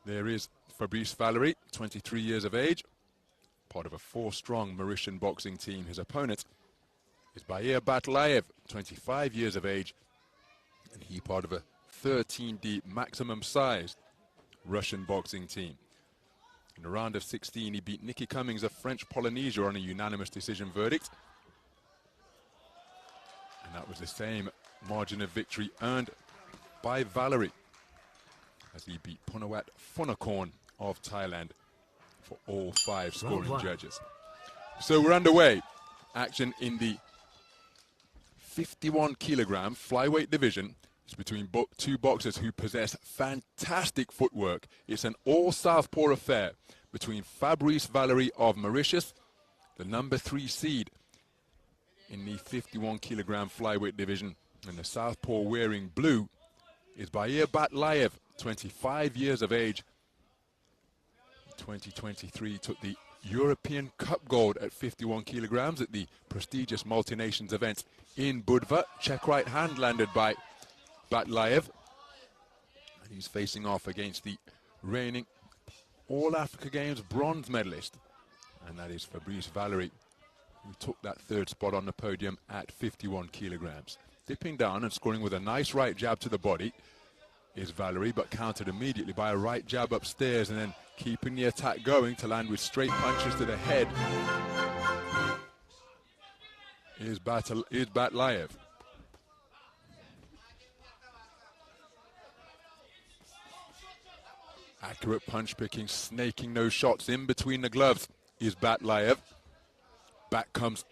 There is Fabrice Valerie, 23 years of age, part of a 4-strong Mauritian boxing team. His opponent is Bair Batlaev, 25 years of age, and he part of a 13-deep maximum-sized Russian boxing team. In the round of 16, he beat Nicky Cummings of French Polynesia on a unanimous decision verdict. And that was the same margin of victory earned by Valerie, as he beat Punawat Funakorn of Thailand for all 5 scoring judges. So we're underway. Action in the 51-kilogram flyweight division. It's between two boxers who possess fantastic footwork. It's an all-southpaw affair between Fabrice Valerie of Mauritius, the number 3 seed in the 51-kilogram flyweight division, and the southpaw wearing blue is Bair Batlaev, 25 years of age. In 2023 took the European Cup gold at 51 kilograms at the prestigious multi-nations event in Budva. Check right hand landed by Batlaev. And he's facing off against the reigning All-Africa Games bronze medalist. And that is Fabrice Valerie, who took that 3rd spot on the podium at 51 kilograms. Dipping down and scoring with a nice right jab to the body is Valerie, but countered immediately by a right jab upstairs, and then keeping the attack going to land with straight punches to the head is Batlaev. Accurate punch picking, snaking those shots in between the gloves is Batlaev. Back comes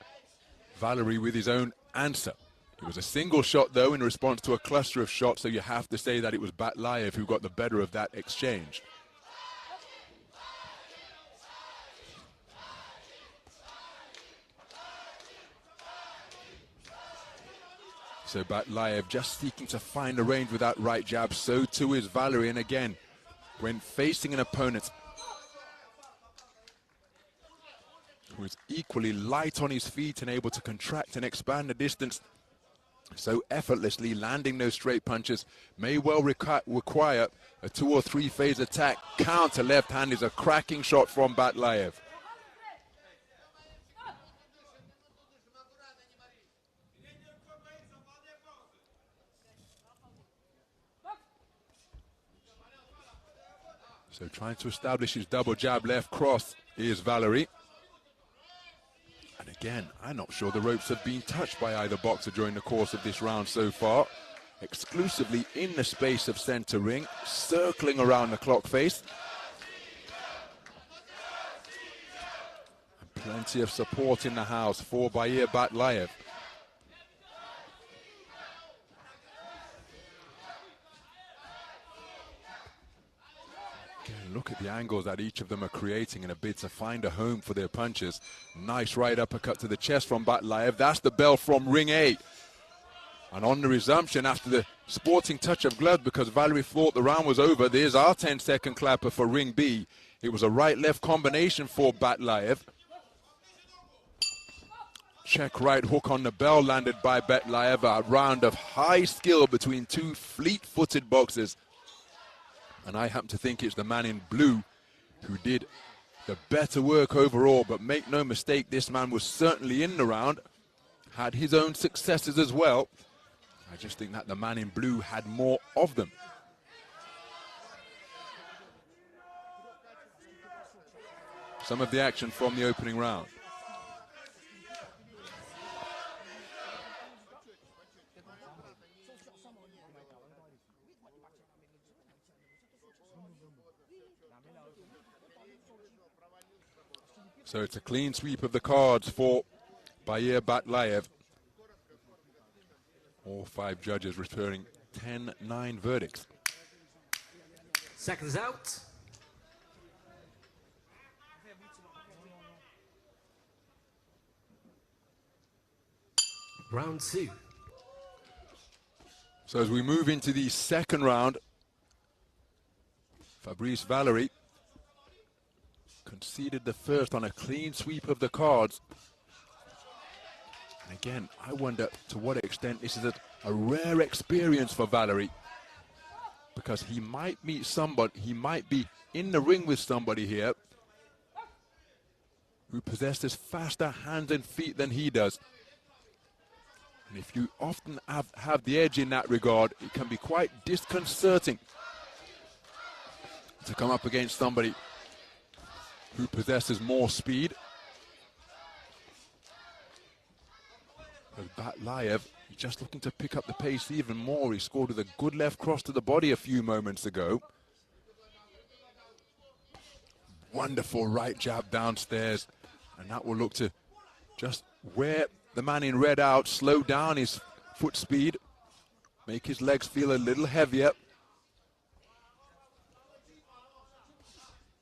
Valerie with his own answer. It was a single shot, though, in response to a cluster of shots, so you have to say that it was Batlaev who got the better of that exchange. So Batlaev just seeking to find a range with that right jab. So too is Valerie. And again, when facing an opponent who is equally light on his feet and able to contract and expand the distance so effortlessly, landing those straight punches may well require a 2 or 3 phase attack. Counter left hand is a cracking shot from Batlaev. So trying to establish his double jab left cross is Valerie. And again, I'm not sure the ropes have been touched by either boxer during the course of this round so far. Exclusively in the space of center ring, circling around the clock face. And plenty of support in the house for Bair Batlaev. Look at the angles that each of them are creating in a bid to find a home for their punches. Nice right uppercut to the chest from Batlaev. That's the bell from ring A. And on the resumption, after the sporting touch of glove, because Valerie thought the round was over, there's our 10-second clapper for ring B. It was a right-left combination for Batlaev. Check right hook on the bell landed by Batlaev. A round of high skill between two fleet-footed boxers. And I happen to think it's the man in blue who did the better work overall. But make no mistake, this man was certainly in the round, had his own successes as well. I just think that the man in blue had more of them. Some of the action from the opening round. So it's a clean sweep of the cards for Bair Batlaev. All 5 judges returning 10-9 verdicts. Seconds out. Round 2. So as we move into the second round, Fabrice Valerie conceded the first on a clean sweep of the cards. And again, I wonder to what extent this is a rare experience for Valerie, because he might meet somebody, he might be in the ring with somebody here who possesses faster hands and feet than he does. And if you often have the edge in that regard, it can be quite disconcerting to come up against somebody who possesses more speed. But Batlaev, just looking to pick up the pace even more. He scored with a good left cross to the body a few moments ago. Wonderful right jab downstairs. And that will look to just wear the man in red out, slow down his foot speed, make his legs feel a little heavier.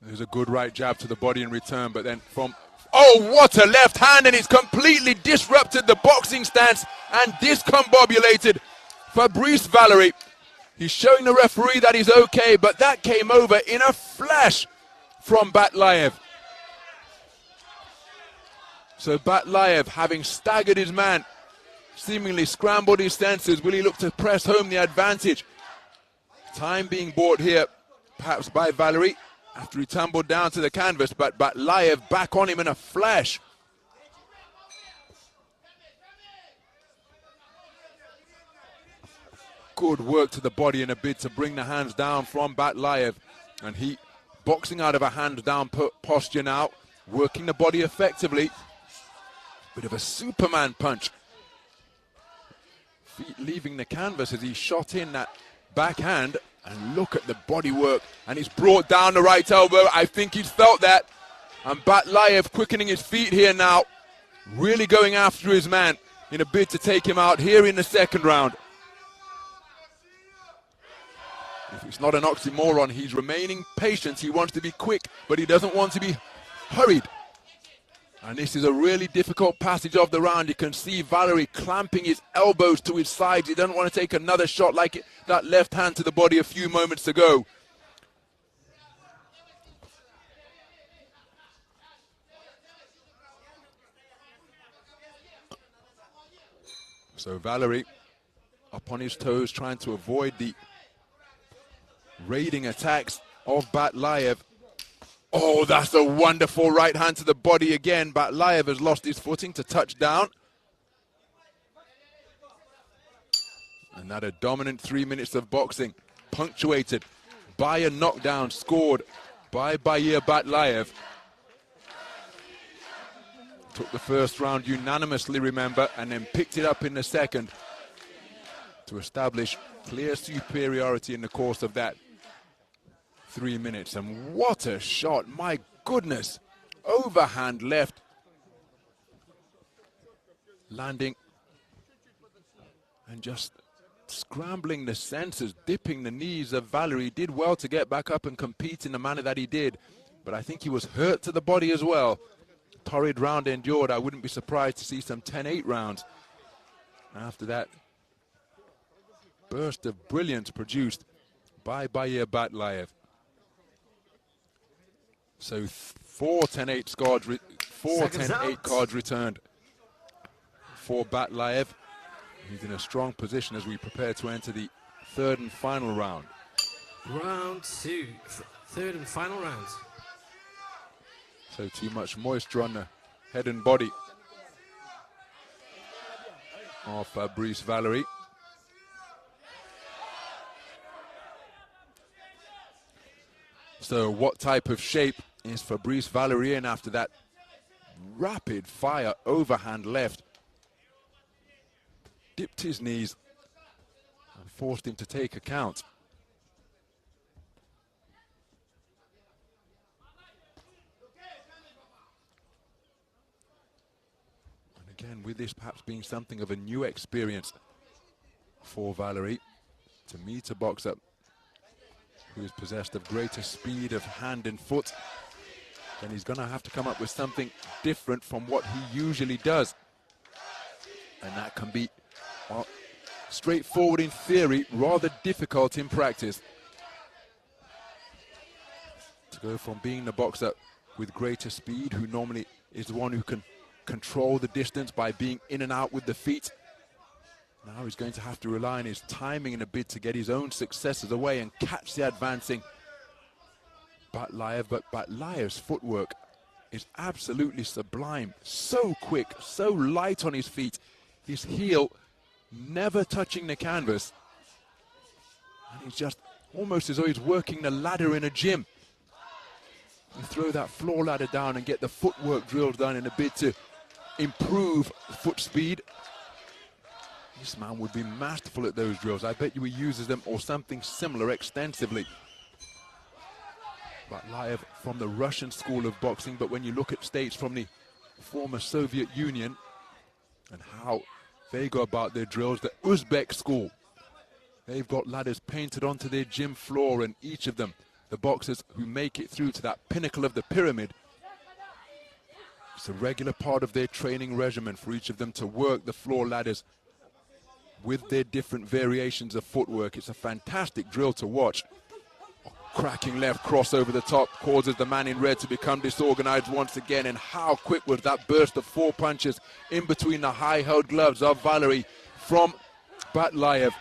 There's a good right jab to the body in return, but then from... Oh, what a left hand, and it's completely disrupted the boxing stance and discombobulated Fabrice Valerie. He's showing the referee that he's okay, but that came over in a flash from Batlaev. So Batlaev, having staggered his man, seemingly scrambled his senses, will he look to press home the advantage? Time being bought here, perhaps by Valerie, after he tumbled down to the canvas, but Batlaev back on him in a flash. Good work to the body in a bid to bring the hands down from Batlaev. And he boxing out of a hands down posture now, working the body effectively. Bit of a Superman punch. Feet leaving the canvas as he shot in that backhand. And look at the body work. And he's brought down the right elbow. I think he's felt that. And Batlaev quickening his feet here now. Really going after his man in a bid to take him out here in the second round. If it's not an oxymoron, he's remaining patient. He wants to be quick, but he doesn't want to be hurried. And this is a really difficult passage of the round. You can see Valerie clamping his elbows to his sides. He doesn't want to take another shot like that left hand to the body a few moments ago. So Valerie up on his toes, trying to avoid the raiding attacks of Batlaev. Oh, that's a wonderful right hand to the body again. Batlaev has lost his footing to touch down. And that a dominant 3 minutes of boxing, punctuated by a knockdown scored by Bair Batlaev. Took the first round unanimously, remember, and then picked it up in the second to establish clear superiority in the course of that 3 minutes. And what a shot, my goodness. Overhand left, landing and just scrambling the senses, dipping the knees of Valerie. Did well to get back up and compete in the manner that he did, but I think he was hurt to the body as well. Torrid round endured. I wouldn't be surprised to see some 10-8 rounds after that burst of brilliance produced by Bair Batlaev. So four 10-8 cards returned for Batlaev. He's in a strong position as we prepare to enter the third and final round. Round two, third and final round. So too much moisture on the head and body of Fabrice Valerie. So what type of shape is Fabrice Valerie in after that rapid fire overhand left? Dipped his knees and forced him to take a count. And again, with this perhaps being something of a new experience for Valerie, to meet a boxer who is possessed of greater speed of hand and foot, then he's going to have to come up with something different from what he usually does. And that can be straightforward in theory, rather difficult in practice. To go from being the boxer with greater speed, who normally is the one who can control the distance by being in and out with the feet, now he's going to have to rely on his timing in a bid to get his own successes away and catch the advancing Batlaev, but Batlaev's footwork is absolutely sublime. So quick, so light on his feet. His heel never touching the canvas. And he's just almost as though he's working the ladder in a gym. You throw that floor ladder down and get the footwork drills done in a bid to improve foot speed. This man would be masterful at those drills. I bet you he uses them or something similar extensively. Batlaev from the Russian school of boxing, but when you look at states from the former Soviet Union and how they go about their drills, the Uzbek school, they've got ladders painted onto their gym floor, and each of them, the boxers who make it through to that pinnacle of the pyramid, it's a regular part of their training regimen for each of them to work the floor ladders with their different variations of footwork. It's a fantastic drill to watch. Cracking left cross over the top causes the man in red to become disorganized once again. And how quick was that burst of 4 punches in between the high-held gloves of Valerie from Batlaev.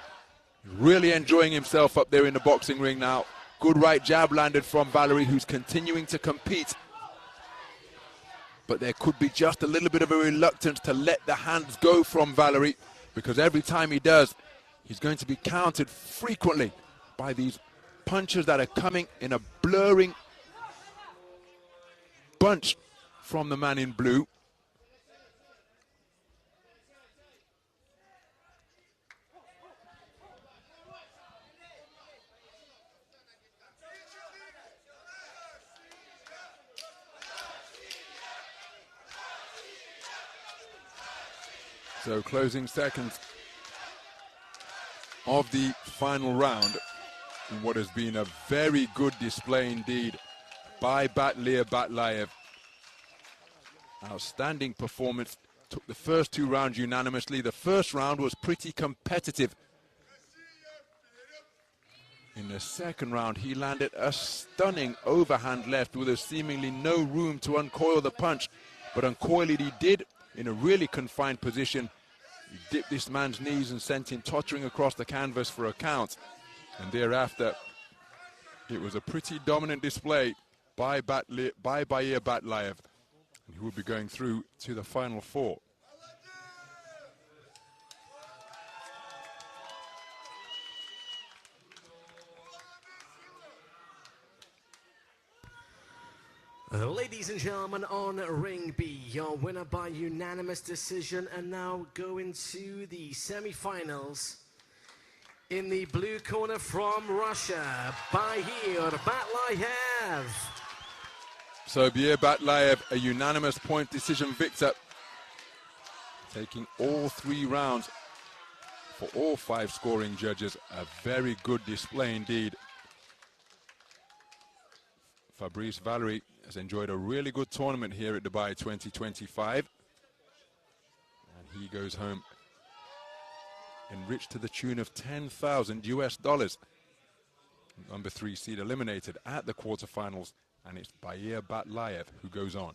Really enjoying himself up there in the boxing ring now. Good right jab landed from Valerie, who's continuing to compete. But there could be just a little bit of a reluctance to let the hands go from Valerie, because every time he does, he's going to be countered frequently by these punches that are coming in a blurring bunch from the man in blue. So closing seconds of the final round in what has been a very good display indeed by Batlaev. Outstanding performance. Took the first 2 rounds unanimously. The first round was pretty competitive. In the second round, he landed a stunning overhand left with seemingly no room to uncoil the punch. But uncoil it he did in a really confined position. He dipped this man's knees and sent him tottering across the canvas for a count. And thereafter, it was a pretty dominant display by Bair Batlaev, who will be going through to the final 4. Ladies and gentlemen, on Ring B, your winner by unanimous decision, and now going to the semi-finals. In the blue corner from Russia, Bair Batlaev. So Bair Batlaev, a unanimous point decision victor, taking all 3 rounds for all 5 scoring judges. A very good display indeed. Fabrice Valerie has enjoyed a really good tournament here at Dubai 2025. And he goes home enriched to the tune of $10,000 US. Number 3 seed eliminated at the quarterfinals, and it's Bair Batlaev who goes on.